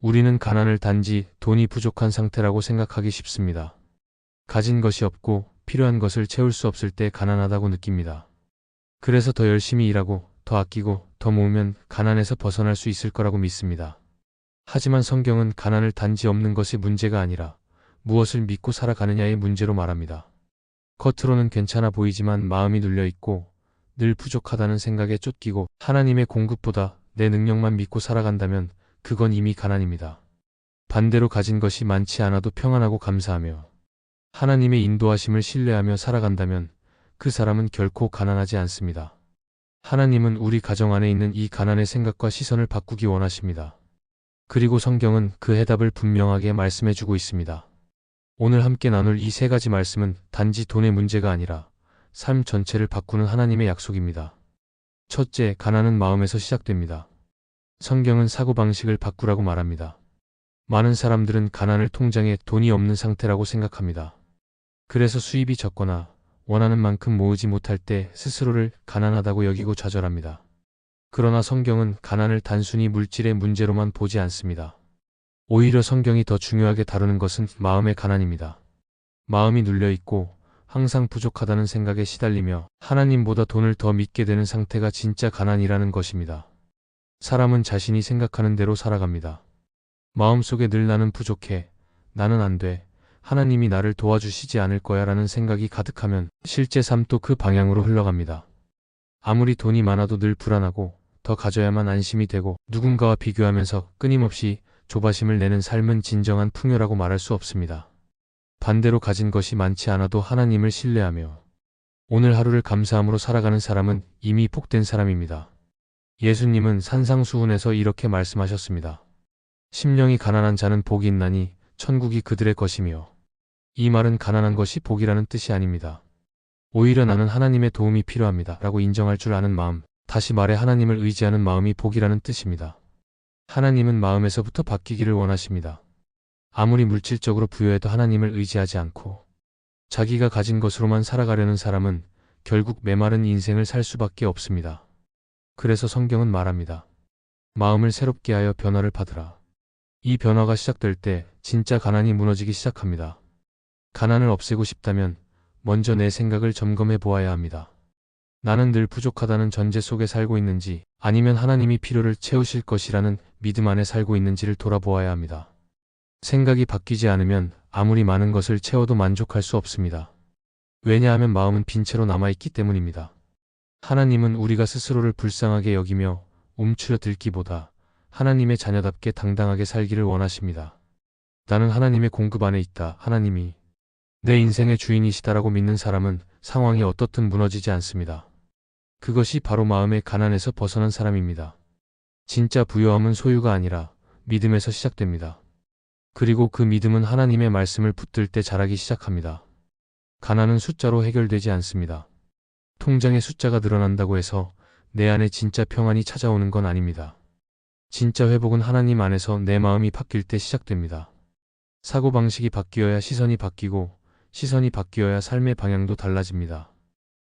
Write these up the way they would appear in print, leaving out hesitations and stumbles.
우리는 가난을 단지 돈이 부족한 상태라고 생각하기 쉽습니다. 가진 것이 없고 필요한 것을 채울 수 없을 때 가난하다고 느낍니다. 그래서 더 열심히 일하고 더 아끼고 더 모으면 가난에서 벗어날 수 있을 거라고 믿습니다. 하지만 성경은 가난을 단지 없는 것이 문제가 아니라 무엇을 믿고 살아가느냐의 문제로 말합니다. 겉으로는 괜찮아 보이지만 마음이 눌려 있고 늘 부족하다는 생각에 쫓기고 하나님의 공급보다 내 능력만 믿고 살아간다면 그건 이미 가난입니다. 반대로 가진 것이 많지 않아도 평안하고 감사하며 하나님의 인도하심을 신뢰하며 살아간다면 그 사람은 결코 가난하지 않습니다. 하나님은 우리 가정 안에 있는 이 가난의 생각과 시선을 바꾸기 원하십니다. 그리고 성경은 그 해답을 분명하게 말씀해주고 있습니다. 오늘 함께 나눌 이 세 가지 말씀은 단지 돈의 문제가 아니라 삶 전체를 바꾸는 하나님의 약속입니다. 첫째, 가난은 마음에서 시작됩니다. 성경은 사고방식을 바꾸라고 말합니다. 많은 사람들은 가난을 통장에 돈이 없는 상태라고 생각합니다. 그래서 수입이 적거나 원하는 만큼 모으지 못할 때 스스로를 가난하다고 여기고 좌절합니다. 그러나 성경은 가난을 단순히 물질의 문제로만 보지 않습니다. 오히려 성경이 더 중요하게 다루는 것은 마음의 가난입니다. 마음이 눌려있고 항상 부족하다는 생각에 시달리며 하나님보다 돈을 더 믿게 되는 상태가 진짜 가난이라는 것입니다. 사람은 자신이 생각하는 대로 살아갑니다. 마음속에 늘 나는 부족해, 나는 안 돼, 하나님이 나를 도와주시지 않을 거야 라는 생각이 가득하면 실제 삶도 그 방향으로 흘러갑니다. 아무리 돈이 많아도 늘 불안하고 더 가져야만 안심이 되고 누군가와 비교하면서 끊임없이 조바심을 내는 삶은 진정한 풍요라고 말할 수 없습니다. 반대로 가진 것이 많지 않아도 하나님을 신뢰하며 오늘 하루를 감사함으로 살아가는 사람은 이미 복된 사람입니다. 예수님은 산상수훈에서 이렇게 말씀하셨습니다. 심령이 가난한 자는 복이 있나니 천국이 그들의 것이며. 이 말은 가난한 것이 복이라는 뜻이 아닙니다. 오히려 나는 하나님의 도움이 필요합니다 라고 인정할 줄 아는 마음, 다시 말해 하나님을 의지하는 마음이 복이라는 뜻입니다. 하나님은 마음에서부터 바뀌기를 원하십니다. 아무리 물질적으로 부여해도 하나님을 의지하지 않고 자기가 가진 것으로만 살아가려는 사람은 결국 메마른 인생을 살 수밖에 없습니다. 그래서 성경은 말합니다. 마음을 새롭게 하여 변화를 받으라. 이 변화가 시작될 때 진짜 가난이 무너지기 시작합니다. 가난을 없애고 싶다면 먼저 내 생각을 점검해 보아야 합니다. 나는 늘 부족하다는 전제 속에 살고 있는지 아니면 하나님이 필요를 채우실 것이라는 믿음 안에 살고 있는지를 돌아보아야 합니다. 생각이 바뀌지 않으면 아무리 많은 것을 채워도 만족할 수 없습니다. 왜냐하면 마음은 빈 채로 남아있기 때문입니다. 하나님은 우리가 스스로를 불쌍하게 여기며 움츠려 들기보다 하나님의 자녀답게 당당하게 살기를 원하십니다. 나는 하나님의 공급 안에 있다. 하나님이 내 인생의 주인이시다라고 믿는 사람은 상황이 어떻든 무너지지 않습니다. 그것이 바로 마음의 가난에서 벗어난 사람입니다. 진짜 부유함은 소유가 아니라 믿음에서 시작됩니다. 그리고 그 믿음은 하나님의 말씀을 붙들 때 자라기 시작합니다. 가난은 숫자로 해결되지 않습니다. 통장의 숫자가 늘어난다고 해서 내 안에 진짜 평안이 찾아오는 건 아닙니다. 진짜 회복은 하나님 안에서 내 마음이 바뀔 때 시작됩니다. 사고방식이 바뀌어야 시선이 바뀌고 시선이 바뀌어야 삶의 방향도 달라집니다.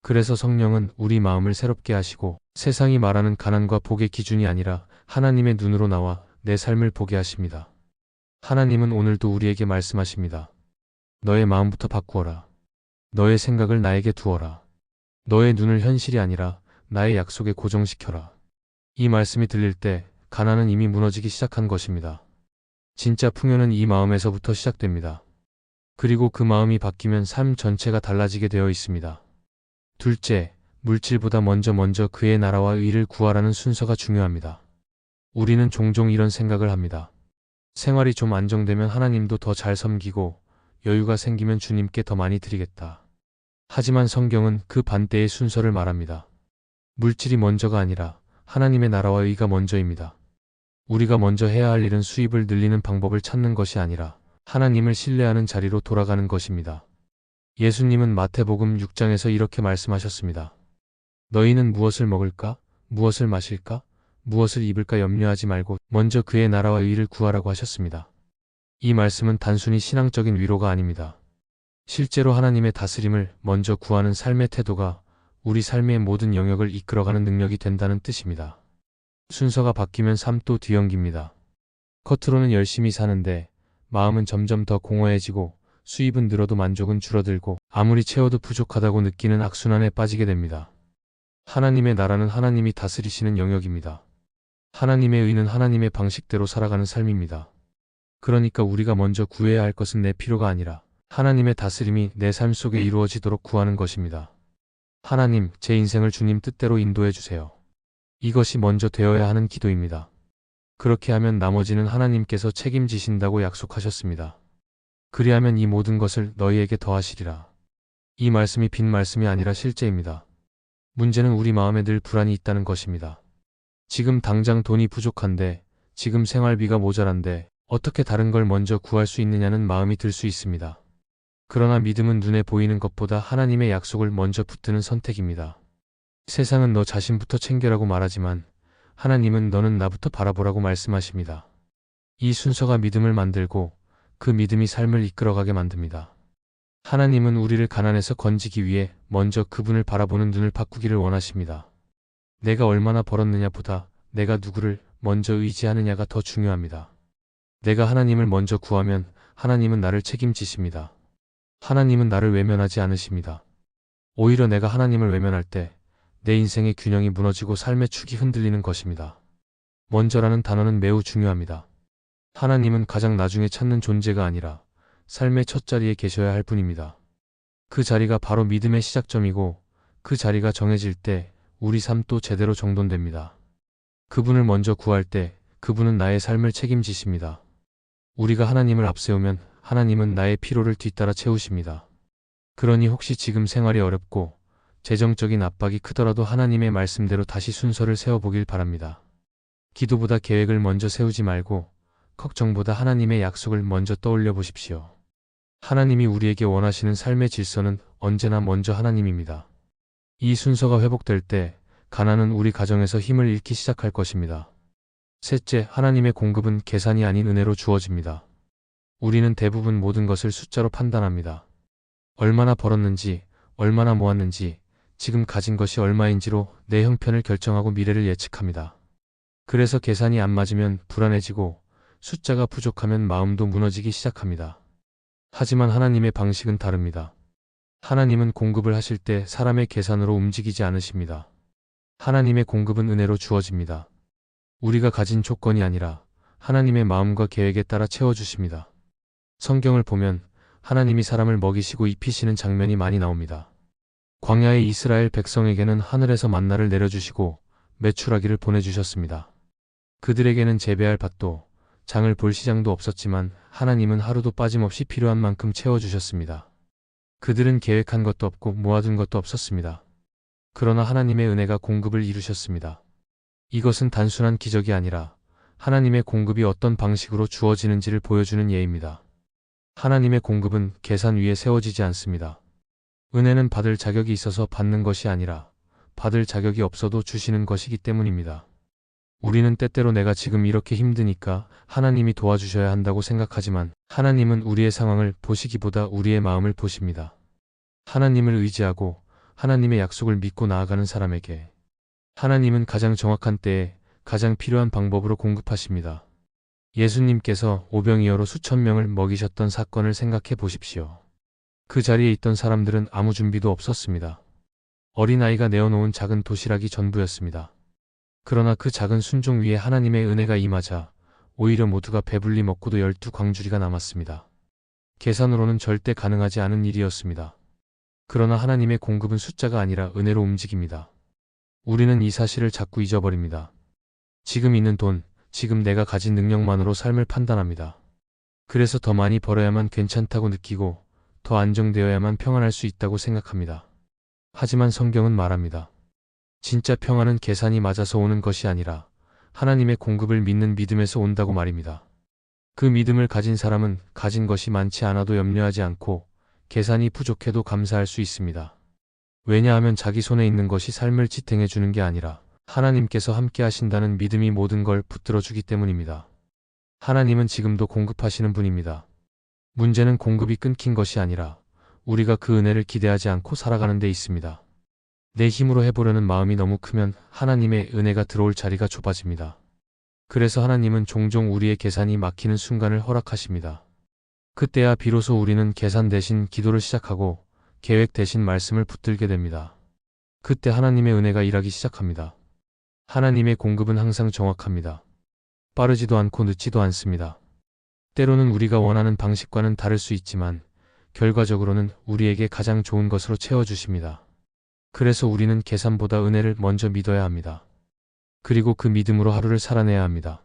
그래서 성령은 우리 마음을 새롭게 하시고 세상이 말하는 가난과 복의 기준이 아니라 하나님의 눈으로 나와 내 삶을 보게 하십니다. 하나님은 오늘도 우리에게 말씀하십니다. 너의 마음부터 바꾸어라. 너의 생각을 나에게 두어라. 너의 눈을 현실이 아니라 나의 약속에 고정시켜라. 이 말씀이 들릴 때 가난은 이미 무너지기 시작한 것입니다. 진짜 풍요는 이 마음에서부터 시작됩니다. 그리고 그 마음이 바뀌면 삶 전체가 달라지게 되어 있습니다. 둘째, 물질보다 먼저 그의 나라와 의를 구하라는 순서가 중요합니다. 우리는 종종 이런 생각을 합니다. 생활이 좀 안정되면 하나님도 더 잘 섬기고 여유가 생기면 주님께 더 많이 드리겠다. 하지만 성경은 그 반대의 순서를 말합니다. 물질이 먼저가 아니라 하나님의 나라와 의가 먼저입니다. 우리가 먼저 해야 할 일은 수입을 늘리는 방법을 찾는 것이 아니라 하나님을 신뢰하는 자리로 돌아가는 것입니다. 예수님은 마태복음 6장에서 이렇게 말씀하셨습니다. 너희는 무엇을 먹을까? 무엇을 마실까? 무엇을 입을까 염려하지 말고 먼저 그의 나라와 의를 구하라고 하셨습니다. 이 말씀은 단순히 신앙적인 위로가 아닙니다. 실제로 하나님의 다스림을 먼저 구하는 삶의 태도가 우리 삶의 모든 영역을 이끌어가는 능력이 된다는 뜻입니다. 순서가 바뀌면 삶도 뒤엉깁니다. 겉으로는 열심히 사는데 마음은 점점 더 공허해지고 수입은 늘어도 만족은 줄어들고 아무리 채워도 부족하다고 느끼는 악순환에 빠지게 됩니다. 하나님의 나라는 하나님이 다스리시는 영역입니다. 하나님의 의는 하나님의 방식대로 살아가는 삶입니다. 그러니까 우리가 먼저 구해야 할 것은 내 필요가 아니라 하나님의 다스림이 내 삶 속에 이루어지도록 구하는 것입니다. 하나님, 제 인생을 주님 뜻대로 인도해 주세요. 이것이 먼저 되어야 하는 기도입니다. 그렇게 하면 나머지는 하나님께서 책임지신다고 약속하셨습니다. 그리하면 이 모든 것을 너희에게 더하시리라. 이 말씀이 빈 말씀이 아니라 실제입니다. 문제는 우리 마음에 늘 불안이 있다는 것입니다. 지금 당장 돈이 부족한데, 지금 생활비가 모자란데 어떻게 다른 걸 먼저 구할 수 있느냐는 마음이 들 수 있습니다. 그러나 믿음은 눈에 보이는 것보다 하나님의 약속을 먼저 붙드는 선택입니다. 세상은 너 자신부터 챙겨라고 말하지만 하나님은 너는 나부터 바라보라고 말씀하십니다. 이 순서가 믿음을 만들고 그 믿음이 삶을 이끌어가게 만듭니다. 하나님은 우리를 가난에서 건지기 위해 먼저 그분을 바라보는 눈을 바꾸기를 원하십니다. 내가 얼마나 벌었느냐보다 내가 누구를 먼저 의지하느냐가 더 중요합니다. 내가 하나님을 먼저 구하면 하나님은 나를 책임지십니다. 하나님은 나를 외면하지 않으십니다. 오히려 내가 하나님을 외면할 때 내 인생의 균형이 무너지고 삶의 축이 흔들리는 것입니다. 먼저라는 단어는 매우 중요합니다. 하나님은 가장 나중에 찾는 존재가 아니라 삶의 첫 자리에 계셔야 할 분입니다. 그 자리가 바로 믿음의 시작점이고 그 자리가 정해질 때 우리 삶도 제대로 정돈됩니다. 그분을 먼저 구할 때 그분은 나의 삶을 책임지십니다. 우리가 하나님을 앞세우면 하나님은 나의 필요를 뒤따라 채우십니다. 그러니 혹시 지금 생활이 어렵고 재정적인 압박이 크더라도 하나님의 말씀대로 다시 순서를 세워보길 바랍니다. 기도보다 계획을 먼저 세우지 말고 걱정보다 하나님의 약속을 먼저 떠올려 보십시오. 하나님이 우리에게 원하시는 삶의 질서는 언제나 먼저 하나님입니다. 이 순서가 회복될 때 가난은 우리 가정에서 힘을 잃기 시작할 것입니다. 셋째, 하나님의 공급은 계산이 아닌 은혜로 주어집니다. 우리는 대부분 모든 것을 숫자로 판단합니다. 얼마나 벌었는지, 얼마나 모았는지, 지금 가진 것이 얼마인지로 내 형편을 결정하고 미래를 예측합니다. 그래서 계산이 안 맞으면 불안해지고 숫자가 부족하면 마음도 무너지기 시작합니다. 하지만 하나님의 방식은 다릅니다. 하나님은 공급을 하실 때 사람의 계산으로 움직이지 않으십니다. 하나님의 공급은 은혜로 주어집니다. 우리가 가진 조건이 아니라 하나님의 마음과 계획에 따라 채워주십니다. 성경을 보면 하나님이 사람을 먹이시고 입히시는 장면이 많이 나옵니다. 광야의 이스라엘 백성에게는 하늘에서 만나를 내려주시고 메추라기를 보내주셨습니다. 그들에게는 재배할 밭도 장을 볼 시장도 없었지만 하나님은 하루도 빠짐없이 필요한 만큼 채워주셨습니다. 그들은 계획한 것도 없고 모아둔 것도 없었습니다. 그러나 하나님의 은혜가 공급을 이루셨습니다. 이것은 단순한 기적이 아니라 하나님의 공급이 어떤 방식으로 주어지는지를 보여주는 예입니다. 하나님의 공급은 계산 위에 세워지지 않습니다. 은혜는 받을 자격이 있어서 받는 것이 아니라 받을 자격이 없어도 주시는 것이기 때문입니다. 우리는 때때로 내가 지금 이렇게 힘드니까 하나님이 도와주셔야 한다고 생각하지만 하나님은 우리의 상황을 보시기보다 우리의 마음을 보십니다. 하나님을 의지하고 하나님의 약속을 믿고 나아가는 사람에게 하나님은 가장 정확한 때에 가장 필요한 방법으로 공급하십니다. 예수님께서 오병이어로 수천 명을 먹이셨던 사건을 생각해 보십시오. 그 자리에 있던 사람들은 아무 준비도 없었습니다. 어린아이가 내어놓은 작은 도시락이 전부였습니다. 그러나 그 작은 순종 위에 하나님의 은혜가 임하자 오히려 모두가 배불리 먹고도 12광주리가 남았습니다. 계산으로는 절대 가능하지 않은 일이었습니다. 그러나 하나님의 공급은 숫자가 아니라 은혜로 움직입니다. 우리는 이 사실을 자꾸 잊어버립니다. 지금 있는 돈, 지금 내가 가진 능력만으로 삶을 판단합니다. 그래서 더 많이 벌어야만 괜찮다고 느끼고 더 안정되어야만 평안할 수 있다고 생각합니다. 하지만 성경은 말합니다. 진짜 평안은 계산이 맞아서 오는 것이 아니라 하나님의 공급을 믿는 믿음에서 온다고 말입니다. 그 믿음을 가진 사람은 가진 것이 많지 않아도 염려하지 않고 계산이 부족해도 감사할 수 있습니다. 왜냐하면 자기 손에 있는 것이 삶을 지탱해 주는 게 아니라 하나님께서 함께 하신다는 믿음이 모든 걸 붙들어 주기 때문입니다. 하나님은 지금도 공급하시는 분입니다. 문제는 공급이 끊긴 것이 아니라 우리가 그 은혜를 기대하지 않고 살아가는 데 있습니다. 내 힘으로 해보려는 마음이 너무 크면 하나님의 은혜가 들어올 자리가 좁아집니다. 그래서 하나님은 종종 우리의 계산이 막히는 순간을 허락하십니다. 그때야 비로소 우리는 계산 대신 기도를 시작하고 계획 대신 말씀을 붙들게 됩니다. 그때 하나님의 은혜가 일하기 시작합니다. 하나님의 공급은 항상 정확합니다. 빠르지도 않고 늦지도 않습니다. 때로는 우리가 원하는 방식과는 다를 수 있지만 결과적으로는 우리에게 가장 좋은 것으로 채워주십니다. 그래서 우리는 계산보다 은혜를 먼저 믿어야 합니다. 그리고 그 믿음으로 하루를 살아내야 합니다.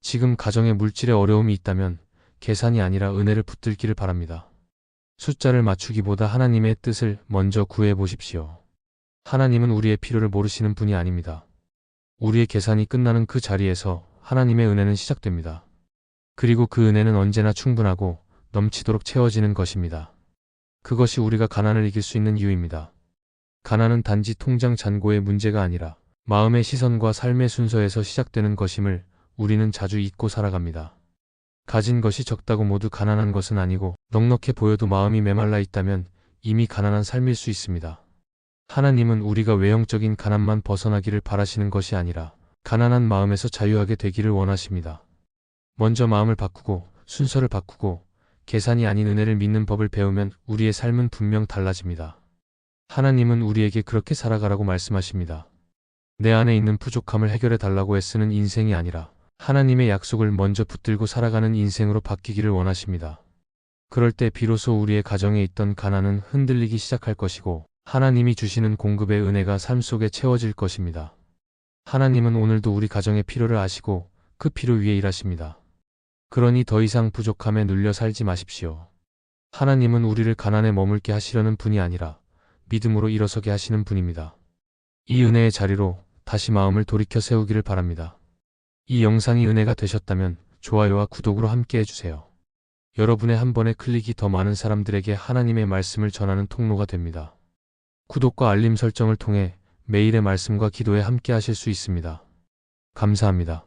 지금 가정에 물질에 어려움이 있다면 계산이 아니라 은혜를 붙들기를 바랍니다. 숫자를 맞추기보다 하나님의 뜻을 먼저 구해 보십시오. 하나님은 우리의 필요를 모르시는 분이 아닙니다. 우리의 계산이 끝나는 그 자리에서 하나님의 은혜는 시작됩니다. 그리고 그 은혜는 언제나 충분하고 넘치도록 채워지는 것입니다. 그것이 우리가 가난을 이길 수 있는 이유입니다. 가난은 단지 통장 잔고의 문제가 아니라 마음의 시선과 삶의 순서에서 시작되는 것임을 우리는 자주 잊고 살아갑니다. 가진 것이 적다고 모두 가난한 것은 아니고 넉넉해 보여도 마음이 메말라 있다면 이미 가난한 삶일 수 있습니다. 하나님은 우리가 외형적인 가난만 벗어나기를 바라시는 것이 아니라 가난한 마음에서 자유하게 되기를 원하십니다. 먼저 마음을 바꾸고 순서를 바꾸고 계산이 아닌 은혜를 믿는 법을 배우면 우리의 삶은 분명 달라집니다. 하나님은 우리에게 그렇게 살아가라고 말씀하십니다. 내 안에 있는 부족함을 해결해 달라고 애쓰는 인생이 아니라 하나님의 약속을 먼저 붙들고 살아가는 인생으로 바뀌기를 원하십니다. 그럴 때 비로소 우리의 가정에 있던 가난은 흔들리기 시작할 것이고 하나님이 주시는 공급의 은혜가 삶 속에 채워질 것입니다. 하나님은 오늘도 우리 가정의 필요를 아시고 그 필요 위에 일하십니다. 그러니 더 이상 부족함에 눌려 살지 마십시오. 하나님은 우리를 가난에 머물게 하시려는 분이 아니라 믿음으로 일어서게 하시는 분입니다. 이 은혜의 자리로 다시 마음을 돌이켜 세우기를 바랍니다. 이 영상이 은혜가 되셨다면 좋아요와 구독으로 함께 해주세요. 여러분의 한 번의 클릭이 더 많은 사람들에게 하나님의 말씀을 전하는 통로가 됩니다. 구독과 알림 설정을 통해 매일의 말씀과 기도에 함께 하실 수 있습니다. 감사합니다.